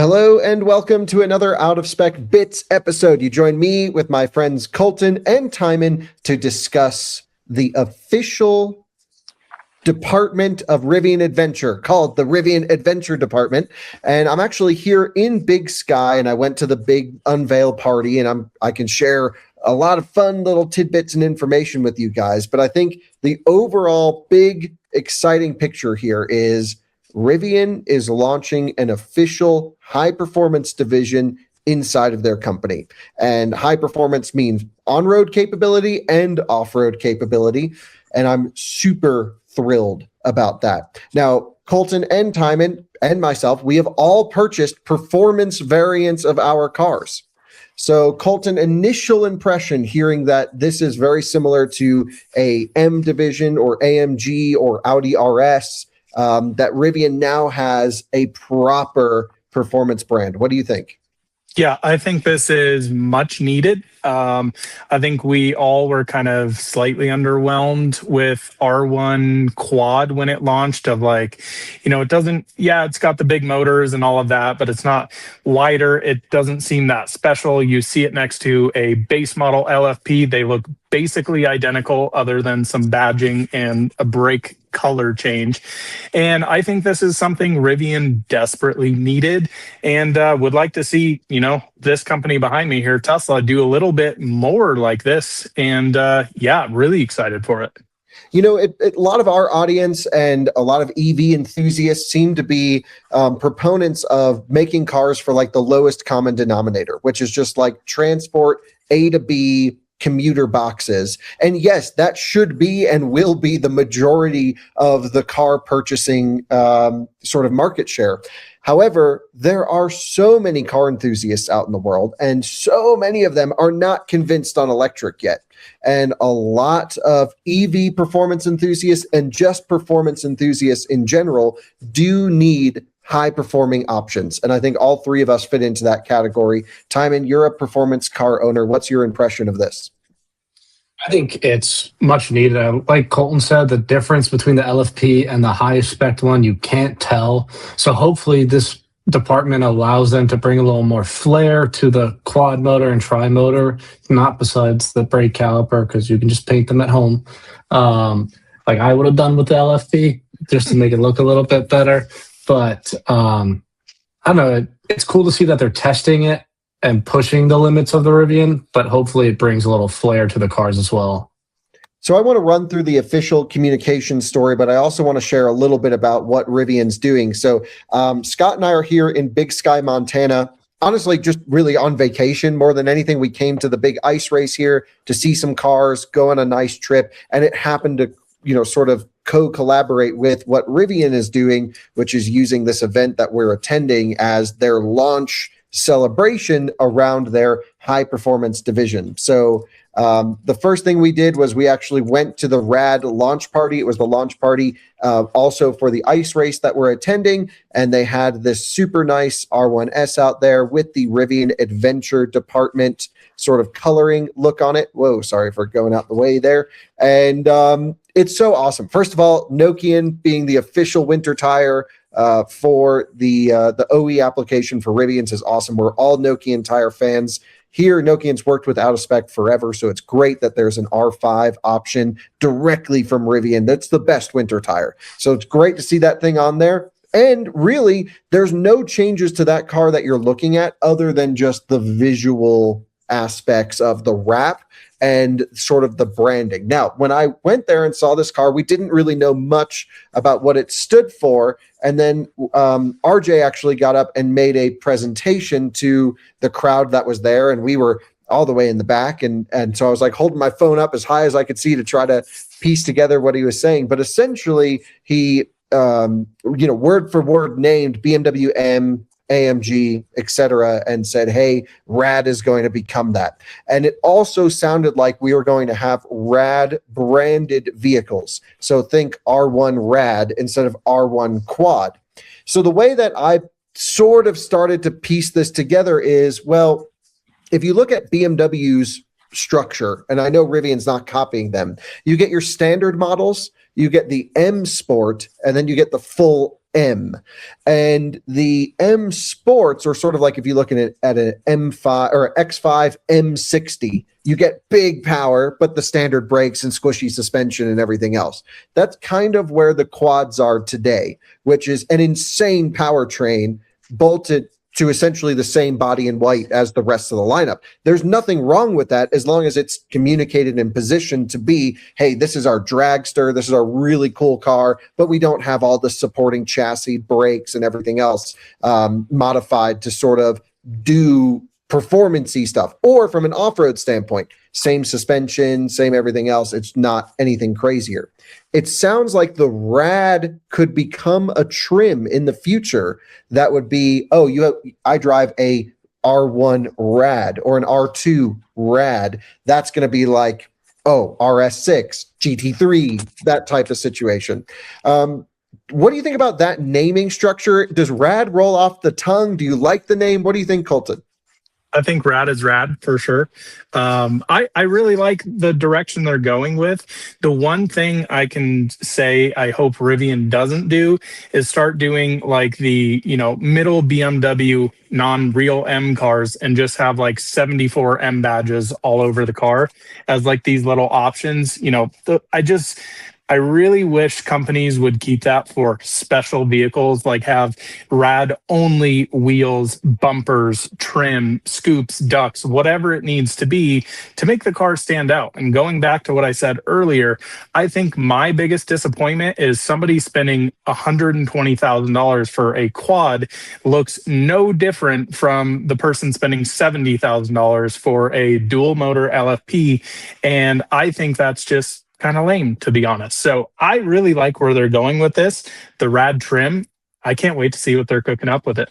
Hello and welcome to another Out of Spec Bits episode. You join me with my friends Coleton and Tijmen to discuss the official department of Rivian Adventure called the Rivian Adventure Department. And I'm actually here in Big Sky, and I went to the big unveil party, and I can share a lot of fun little tidbits and information with you guys. But I think the overall big exciting picture here is Rivian is launching an official high-performance division inside of their company. And high performance means on-road capability and off-road capability. And I'm super thrilled about that. Now, Coleton and Tijmen and myself, we have all purchased performance variants of our cars. So Coleton, initial impression hearing that this is very similar to a M division or AMG or Audi RS, that Rivian now has a proper performance brand. What do you think? Yeah, I think this is much needed. I think we all were kind of slightly underwhelmed with R1 Quad when it launched it doesn't, it's got the big motors and all of that, but it's not lighter. It doesn't seem that special. You see it next to a base model LFP. They look basically identical other than some badging and a brake color change. And I think this is something Rivian desperately needed and would like to see, this company behind me here, Tesla, do a little bit more like this. And really excited for it. A lot of our audience and a lot of EV enthusiasts seem to be proponents of making cars for like the lowest common denominator, which is just like transport A to B commuter boxes. And yes, that should be and will be the majority of the car purchasing sort of market share. However, there are so many car enthusiasts out in the world, and so many of them are not convinced on electric yet. And a lot of EV performance enthusiasts and just performance enthusiasts in general do need high-performing options. And I think all three of us fit into that category. Tijmen, you're a performance car owner. What's your impression of this? I think it's much needed. Like Coleton said, the difference between the LFP and the highest spec one, you can't tell. So hopefully this department allows them to bring a little more flair to the quad motor and tri-motor, not besides the brake caliper, because you can just paint them at home. Like I would have done with the LFP, just to make it look a little bit better. But I don't know, it's cool to see that they're testing it and pushing the limits of the Rivian, but hopefully it brings a little flair to the cars as well. So I want to run through the official communication story, but I also want to share a little bit about what Rivian's doing. So Scott and I are here in Big Sky, Montana. Honestly, just really on vacation more than anything. We came to the big ice race here to see some cars, go on a nice trip, and it happened to, sort of co-collaborate with what Rivian is doing, which is using this event that we're attending as their launch celebration around their high performance division. So the first thing we did was we actually went to the RAD launch party. It was the launch party also for the ice race that we're attending. And they had this super nice R1S out there with the Rivian Adventure Department sort of coloring look on it. Whoa, sorry for going out the way there. And it's so awesome. First of all, Nokian being the official winter tire for the OE application for Rivians is awesome. We're all Nokian tire fans here. Nokian's worked with Out of Spec forever, so it's great that there's an R5 option directly from Rivian. That's the best winter tire. So it's great to see that thing on there. And really, there's no changes to that car that you're looking at other than just the visual aspects of the wrap and sort of the branding. Now, when I went there and saw this car, we didn't really know much about what it stood for. And then RJ actually got up and made a presentation to the crowd that was there. And we were all the way in the back. And so I was like holding my phone up as high as I could see to try to piece together what he was saying. But essentially, he, word for word named BMW M, AMG, etc., and said, hey, RAD is going to become that. And it also sounded like we were going to have RAD branded vehicles. So think R1 RAD instead of R1 Quad. So the way that I sort of started to piece this together is, well, if you look at BMW's structure, and I know Rivian's not copying them, you get your standard models, you get the M Sport, and then you get the full M. And the M Sports are sort of like if you're looking at an M5 or X5 M60, you get big power, but the standard brakes and squishy suspension and everything else. That's kind of where the quads are today, which is an insane powertrain bolted to essentially the same body and white as the rest of the lineup. There's nothing wrong with that as long as it's communicated and positioned to be, hey, this is our dragster, this is our really cool car, but we don't have all the supporting chassis, brakes, and everything else modified to sort of do performance-y stuff. Or from an off-road standpoint, same suspension, same everything else. It's not anything crazier. It sounds like the RAD could become a trim in the future that would be, I drive a R1 RAD or an R2 RAD. That's going to be like, RS6, GT3, that type of situation. What do you think about that naming structure? Does RAD roll off the tongue? Do you like the name? What do you think, Coleton? I think RAD is rad for sure. I really like the direction they're going with. The one thing I can say I hope Rivian doesn't do is start doing like the, middle BMW non-real M cars and just have like 74 M badges all over the car as like these little options. I really wish companies would keep that for special vehicles, like have RAD only wheels, bumpers, trim, scoops, ducts, whatever it needs to be to make the car stand out. And going back to what I said earlier, I think my biggest disappointment is somebody spending $120,000 for a quad looks no different from the person spending $70,000 for a dual motor LFP. And I think that's just kind of lame, to be honest. So I really like where they're going with this. The RAD trim, I can't wait to see what they're cooking up with it.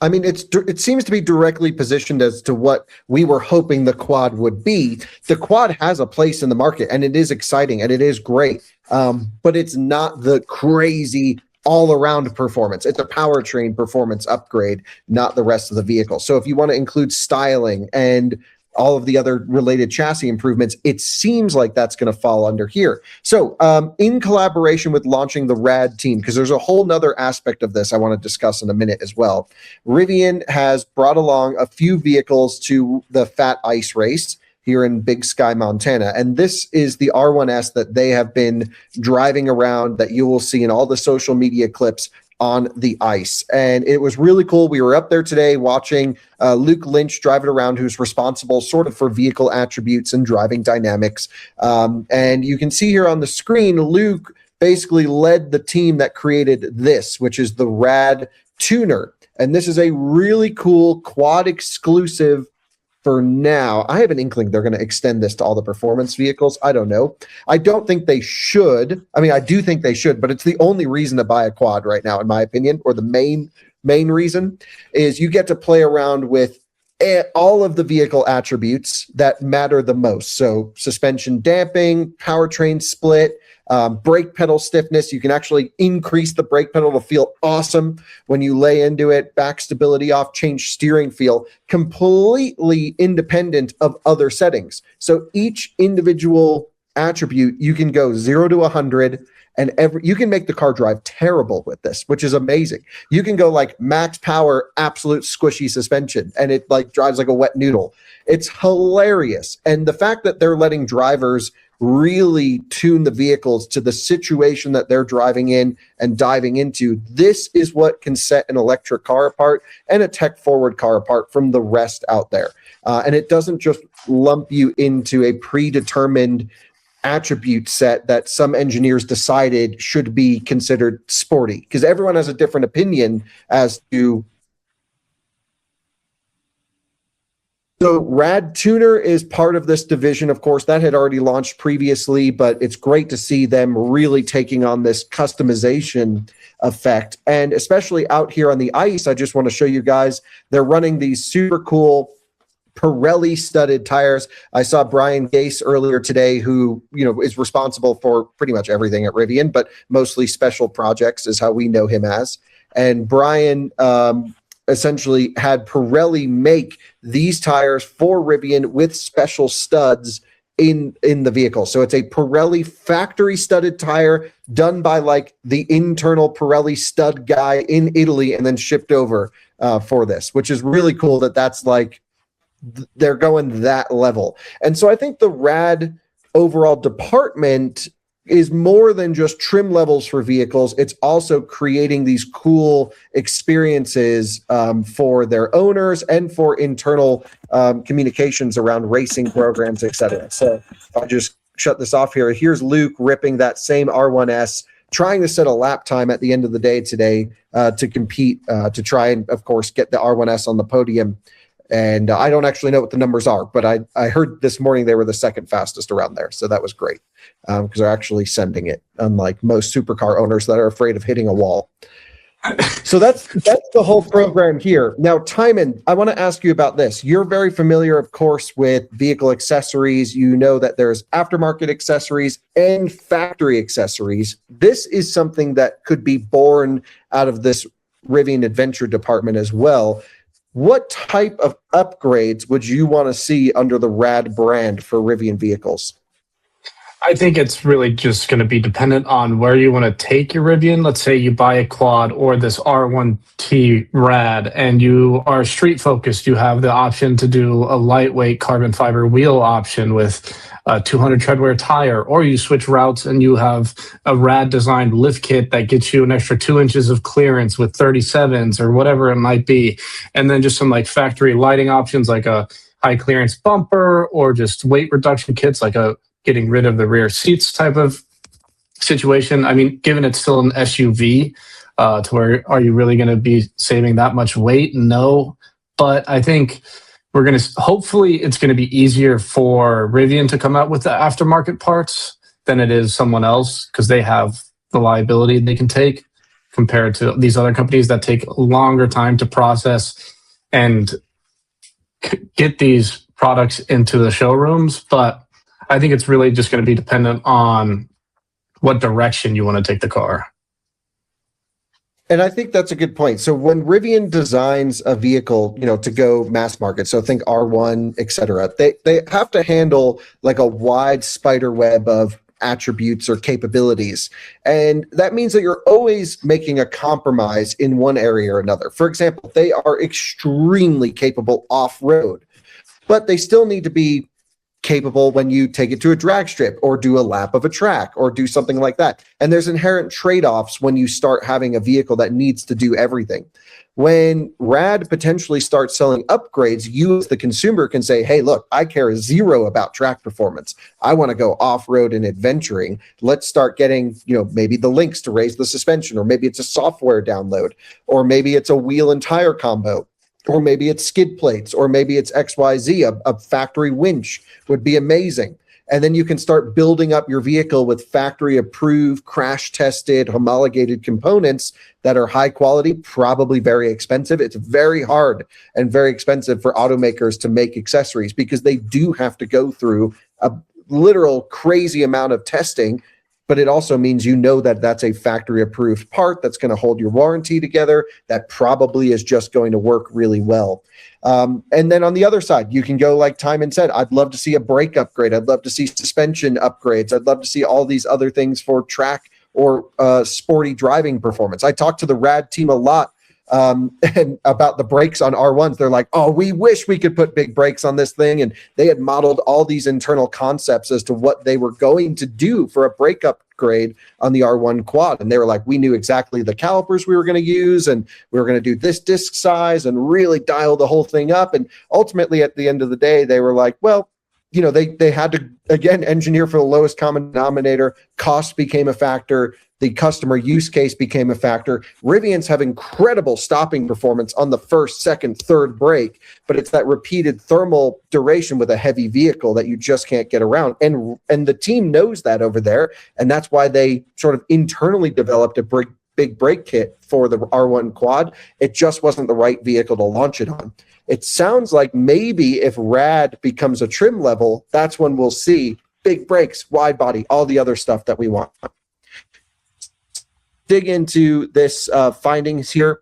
I mean, it seems to be directly positioned as to what we were hoping the quad would be. The quad has a place in the market, and it is exciting, and it is great, but it's not the crazy all-around performance. It's a powertrain performance upgrade, not the rest of the vehicle. So if you want to include styling and all of the other related chassis improvements, it seems like that's going to fall under here. So in collaboration with launching the RAD team, because there's a whole nother aspect of this I want to discuss in a minute as well, Rivian has brought along a few vehicles to the Fat Ice Race here in Big Sky, Montana. And this is the R1S that they have been driving around that you will see in all the social media clips on the ice. And it was really cool. We were up there today watching Luke Lynch drive it around, who's responsible sort of for vehicle attributes and driving dynamics. And you can see here on the screen, Luke basically led the team that created this, which is the RAD Tuner. And this is a really cool quad exclusive for now. I have an inkling they're going to extend this to all the performance vehicles. I don't know. I don't think they should. I mean, I do think they should, but it's the only reason to buy a quad right now, in my opinion, or the main reason is you get to play around with all of the vehicle attributes that matter the most. So suspension damping, powertrain split, brake pedal stiffness. You can actually increase the brake pedal to feel awesome when you lay into it, back stability off, change steering feel, completely independent of other settings. So each individual attribute, you can go 0 to 100, and you can make the car drive terrible with this, which is amazing. You can go like max power, absolute squishy suspension, and it like drives like a wet noodle. It's hilarious. And the fact that they're letting drivers really tune the vehicles to the situation that they're driving in and diving into, this is what can set an electric car apart and a tech-forward car apart from the rest out there. And it doesn't just lump you into a predetermined attribute set that some engineers decided should be considered sporty, because everyone has a different opinion as to. So RAD Tuner is part of this division. Of course, that had already launched previously, but it's great to see them really taking on this customization effect. And especially out here on the ice, I just want to show you guys, they're running these super cool Pirelli studded tires. I saw Brian Gase earlier today, who, is responsible for pretty much everything at Rivian, but mostly special projects is how we know him as. And Brian essentially had Pirelli make these tires for Rivian with special studs in the vehicle. So it's a Pirelli factory studded tire done by like the internal Pirelli stud guy in Italy and then shipped over for this, which is really cool that's like they're going that level. And so I think the RAD overall department is more than just trim levels for vehicles. It's also creating these cool experiences for their owners and for internal communications around racing programs, etc. So if I just shut this off here, here's Luke ripping that same R1S, trying to set a lap time at the end of the day today to compete, to try and, of course, get the R1S on the podium. And I don't actually know what the numbers are, but I heard this morning they were the second fastest around there. So that was great because they're actually sending it, unlike most supercar owners that are afraid of hitting a wall. So that's the whole program here. Now, Tijmen, I want to ask you about this. You're very familiar, of course, with vehicle accessories. You know that there's aftermarket accessories and factory accessories. This is something that could be born out of this Rivian Adventure Department as well. What type of upgrades would you want to see under the RAD brand for Rivian vehicles? I think it's really just going to be dependent on where you want to take your Rivian. Let's say you buy a quad or this R1T RAD and you are street focused. You have the option to do a lightweight carbon fiber wheel option with a 200 treadwear tire, or you switch routes and you have a RAD designed lift kit that gets you an extra 2 inches of clearance with 37s or whatever it might be. And then just some like factory lighting options like a high clearance bumper or just weight reduction kits like a getting rid of the rear seats type of situation. I mean, given it's still an SUV, to where are you really going to be saving that much weight? No, but I think we're going to, hopefully it's going to be easier for Rivian to come out with the aftermarket parts than it is someone else because they have the liability they can take compared to these other companies that take a longer time to process and get these products into the showrooms. But I think it's really just going to be dependent on what direction you want to take the car. And I think that's a good point. So when Rivian designs a vehicle, to go mass market, so think R1, et cetera, they have to handle like a wide spider web of attributes or capabilities. And that means that you're always making a compromise in one area or another. For example, they are extremely capable off-road, but they still need to be capable when you take it to a drag strip or do a lap of a track or do something like that. And there's inherent trade-offs when you start having a vehicle that needs to do everything. When RAD potentially starts selling upgrades, you as the consumer can say, hey, look, I care zero about track performance. I want to go off-road and adventuring. Let's start getting, maybe the links to raise the suspension, or maybe it's a software download, or maybe it's a wheel and tire combo. Or maybe it's skid plates, or maybe it's XYZ, a factory winch would be amazing. And then you can start building up your vehicle with factory approved, crash tested, homologated components that are high quality, probably very expensive. It's very hard and very expensive for automakers to make accessories because they do have to go through a literal crazy amount of testing. But it also means that that's a factory approved part that's going to hold your warranty together, that probably is just going to work really well. And then on the other side, you can go like Tijmen said, I'd love to see a brake upgrade. I'd love to see suspension upgrades. I'd love to see all these other things for track or sporty driving performance. I talked to the RAD team a lot and about the brakes on R1s. They're like, oh, we wish we could put big brakes on this thing. And they had modeled all these internal concepts as to what they were going to do for a brake upgrade on the R1 quad. And they were like, we knew exactly the calipers we were going to use, and we were going to do this disc size and really dial the whole thing up. And ultimately, at the end of the day, they were like, well, they had to, again, engineer for the lowest common denominator. Cost became a factor. The customer use case became a factor. Rivians have incredible stopping performance on the first, second, third brake, but it's that repeated thermal duration with a heavy vehicle that you just can't get around. And the team knows that over there, and that's why they sort of internally developed a big brake kit for the R1 quad. It just wasn't the right vehicle to launch it on. It sounds like maybe if RAD becomes a trim level, that's when we'll see big brakes, wide body, all the other stuff that we want. Dig into this findings here.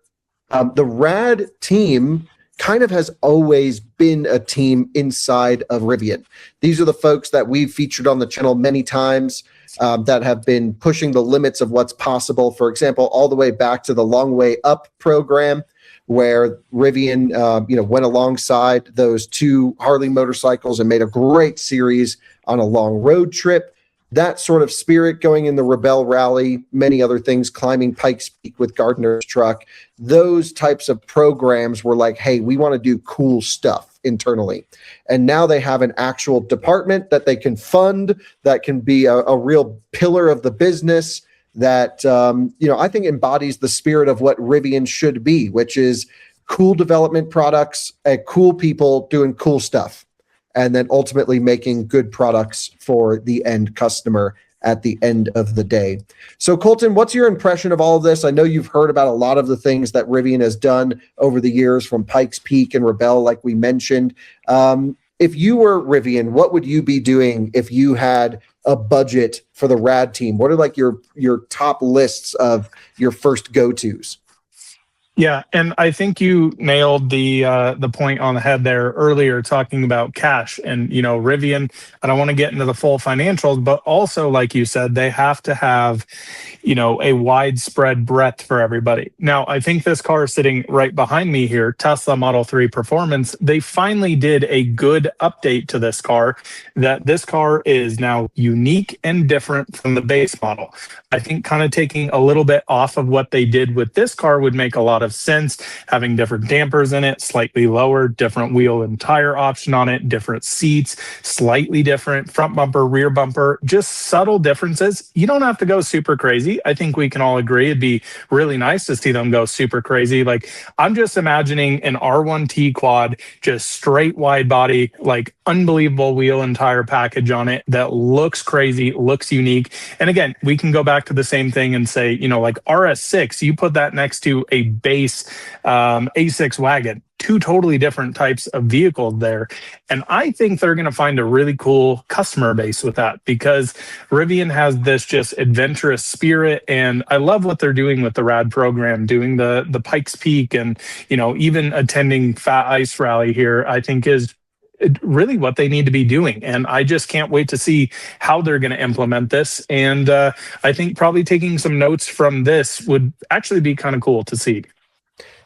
The RAD team kind of has always been a team inside of Rivian. These are the folks that we've featured on the channel many times, that have been pushing the limits of what's possible. For example, all the way back to the Long Way Up program, where Rivian, went alongside those two Harley motorcycles and made a great series on a long road trip. That sort of spirit going in the Rebel Rally, many other things, climbing Pikes Peak with Gardner's truck. Those types of programs were like, hey, we want to do cool stuff internally. And now they have an actual department that they can fund, that can be a real pillar of the business, that I think embodies the spirit of what Rivian should be, which is cool development products and cool people doing cool stuff, and then ultimately making good products for the end customer at the end of the day. So Coleton, what's your impression of all of this? I know you've heard about a lot of the things that Rivian has done over the years, from Pikes Peak and Rebel, like we mentioned. If you were Rivian, what would you be doing if you had a budget for the RAD team? What are like your top lists of your first go-tos? Yeah, and I think you nailed the point on the head there earlier, talking about cash. And Rivian, I don't want to get into the full financials, but also, like you said, they have to have a widespread breadth for everybody. Now, I think this car sitting right behind me here, Tesla Model 3 Performance, they finally did a good update to this car, that this car is now unique and different from the base model. I think kind of taking a little bit off of what they did with this car would make a lot of sense, having different dampers in it, slightly lower, different wheel and tire option on it, different seats, slightly different front bumper, rear bumper, just subtle differences. You don't have to go super crazy. I think we can all agree it'd be really nice to see them go super crazy. Like, I'm just imagining an R1T quad, just straight wide body, like unbelievable wheel and tire package on it that looks crazy, looks unique. And again, we can go back to the same thing and say, like RS6, you put that next to a base A6 wagon, two totally different types of vehicles there. And I think they're going to find a really cool customer base with that, because Rivian has this just adventurous spirit. And I love what they're doing with the RAD program, doing the Pikes Peak, and, even attending Fat Ice Rally here, I think is really what they need to be doing. And I just can't wait to see how they're going to implement this. And I think probably taking some notes from this would actually be kind of cool to see.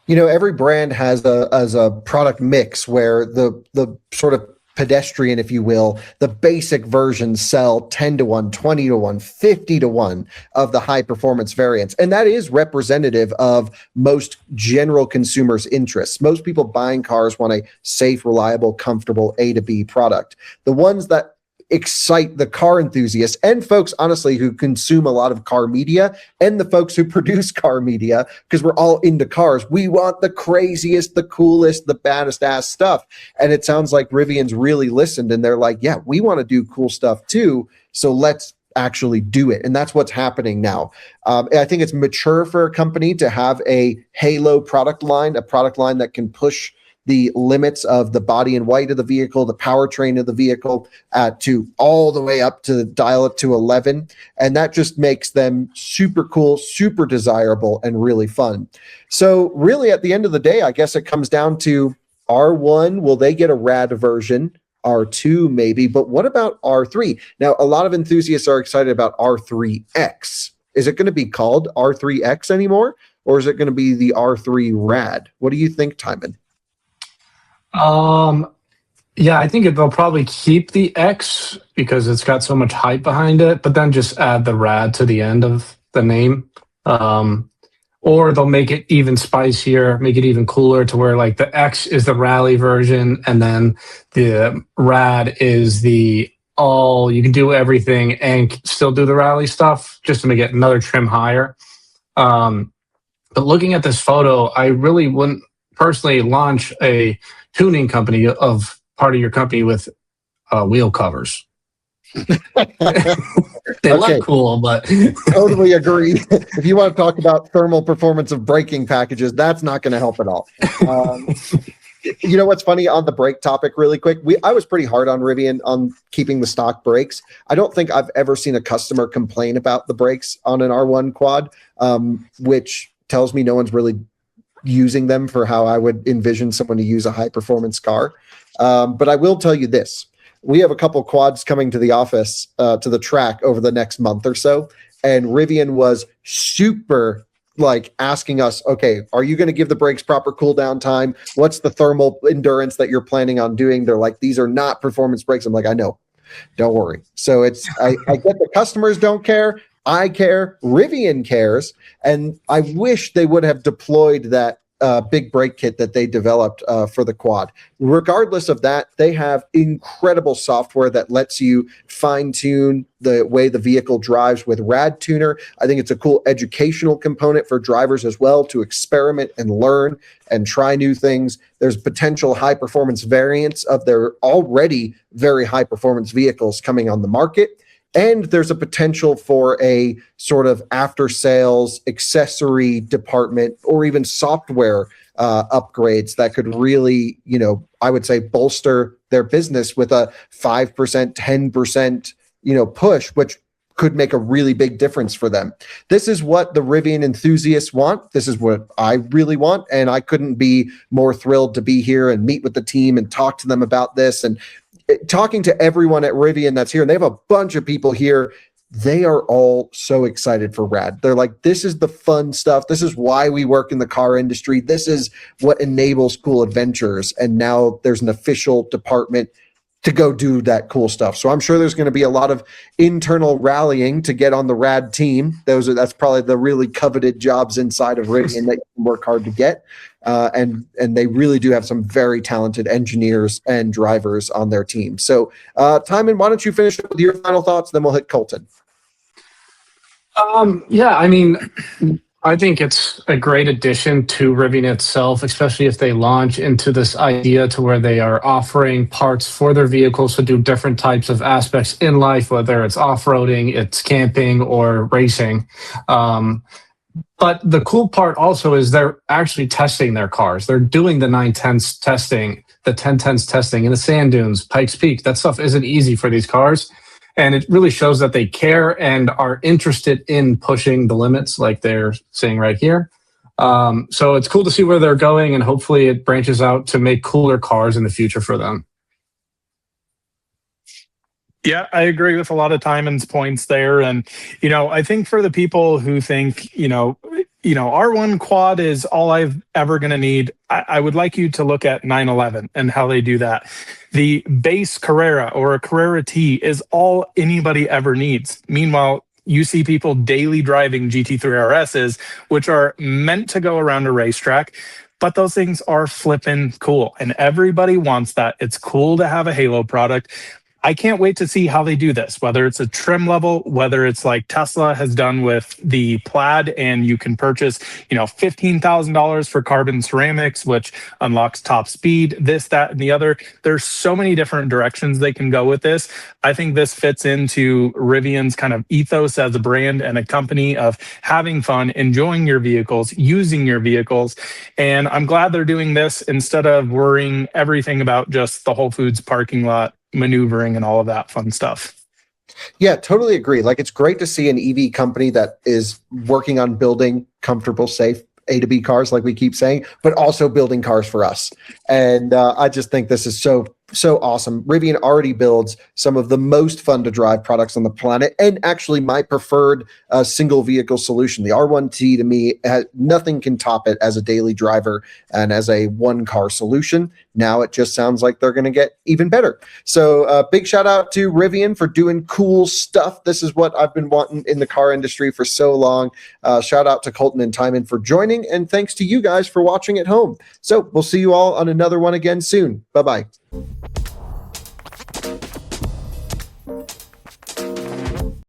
Every brand has a product mix where the sort of pedestrian, if you will, the basic versions sell 10 to 1, 20 to 1, 50 to 1 of the high performance variants. And that is representative of most general consumers' interests. Most people buying cars want a safe, reliable, comfortable A to B product. The ones that excite the car enthusiasts and folks, honestly, who consume a lot of car media, and the folks who produce car media, because we're all into cars. We want the craziest, the coolest, the baddest ass stuff. And it sounds like Rivian's really listened, and they're like, yeah, we want to do cool stuff too. So let's actually do it. And that's what's happening now. I think it's mature for a company to have a halo product line, a product line that can push the limits of the body and white of the vehicle, the powertrain of the vehicle, to all the way up to dial it to 11. And that just makes them super cool, super desirable, and really fun. So really, at the end of the day, I guess it comes down to R1, will they get a RAD version? R2 maybe, but what about R3? Now, a lot of enthusiasts are excited about R3X. Is it going to be called R3X anymore? Or is it going to be the R3 RAD? What do you think, Tijmen? Yeah, I think they'll probably keep the X because it's got so much hype behind it, but then just add the RAD to the end of the name. Or they'll make it even spicier, make it even cooler, to where like the X is the rally version, and then the RAD is the all, you can do everything and still do the rally stuff, just to make it another trim higher. But looking at this photo, I really wouldn't personally launch a tuning company of part of your company with wheel covers. They look cool, but totally agree. If you want to talk about thermal performance of braking packages, that's not going to help at all. You know what's funny on the brake topic, really quick? I was pretty hard on Rivian on keeping the stock brakes. I don't think I've ever seen a customer complain about the brakes on an R1 quad, which tells me no one's really using them for how I would envision someone to use a high performance car. But I will tell you this. We have a couple quads coming to the office, to the track over the next month or so. And Rivian was super like asking us, okay, are you going to give the brakes proper cool down time? What's the thermal endurance that you're planning on doing? They're like, these are not performance brakes. I'm like, I know, don't worry. So I get the customers don't care. I care. Rivian cares. And I wish they would have deployed that big brake kit that they developed for the quad. Regardless of that, they have incredible software that lets you fine tune the way the vehicle drives with RAD Tuner. I think it's a cool educational component for drivers as well to experiment and learn and try new things. There's potential high performance variants of their already very high performance vehicles coming on the market. And there's a potential for a sort of after sales accessory department or even software upgrades that could really, I would say bolster their business with a 5%, 10%, push, which could make a really big difference for them. This is what the Rivian enthusiasts want. This is what I really want. And I couldn't be more thrilled to be here and meet with the team and talk to them about this. And talking to everyone at Rivian that's here, and they have a bunch of people here. They are all so excited for RAD. They're like, this is the fun stuff. This is why we work in the car industry. This is what enables cool adventures. And now there's an official department to go do that cool stuff. So I'm sure there's going to be a lot of internal rallying to get on the RAD team. That's probably the really coveted jobs inside of Rivian that you can work hard to get. And they really do have some very talented engineers and drivers on their team. So Tijmen, why don't you finish up with your final thoughts, then we'll hit Coleton. I think it's a great addition to Rivian itself, especially if they launch into this idea to where they are offering parts for their vehicles to do different types of aspects in life, whether it's off-roading, it's camping, or racing. But the cool part also is they're actually testing their cars. They're doing the 910s testing, the 1010s testing in the sand dunes, Pikes Peak. That stuff isn't easy for these cars. And it really shows that they care and are interested in pushing the limits like they're saying right here. So it's cool to see where they're going, and hopefully it branches out to make cooler cars in the future for them. Yeah, I agree with a lot of Tijmen's points there. And, I think for the people who think, R1 quad is all I've ever going to need, I would like you to look at 911 and how they do that. The base Carrera or a Carrera T is all anybody ever needs. Meanwhile, you see people daily driving GT3 RSs, which are meant to go around a racetrack. But those things are flipping cool. And everybody wants that. It's cool to have a Halo product. I can't wait to see how they do this, whether it's a trim level, whether it's like Tesla has done with the Plaid, and you can purchase, $15,000 for carbon ceramics, which unlocks top speed, this, that, and the other. There's so many different directions they can go with this. I think this fits into Rivian's kind of ethos as a brand and a company of having fun, enjoying your vehicles, using your vehicles. And I'm glad they're doing this instead of worrying everything about just the Whole Foods parking lot maneuvering and all of that fun stuff. Yeah, totally agree. Like, it's great to see an EV company that is working on building comfortable, safe A to B cars, like we keep saying, but also building cars for us. And I just think this is so awesome. Rivian already builds some of the most fun to drive products on the planet, and actually my preferred single vehicle solution. The R1T, to me, nothing can top it as a daily driver and as a one car solution. Now it just sounds like they're going to get even better. So big shout out to Rivian for doing cool stuff. This is what I've been wanting in the car industry for so long. Shout out to Coleton and Tijmen for joining, and thanks to you guys for watching at home. So we'll see you all on another one again soon. Bye-bye.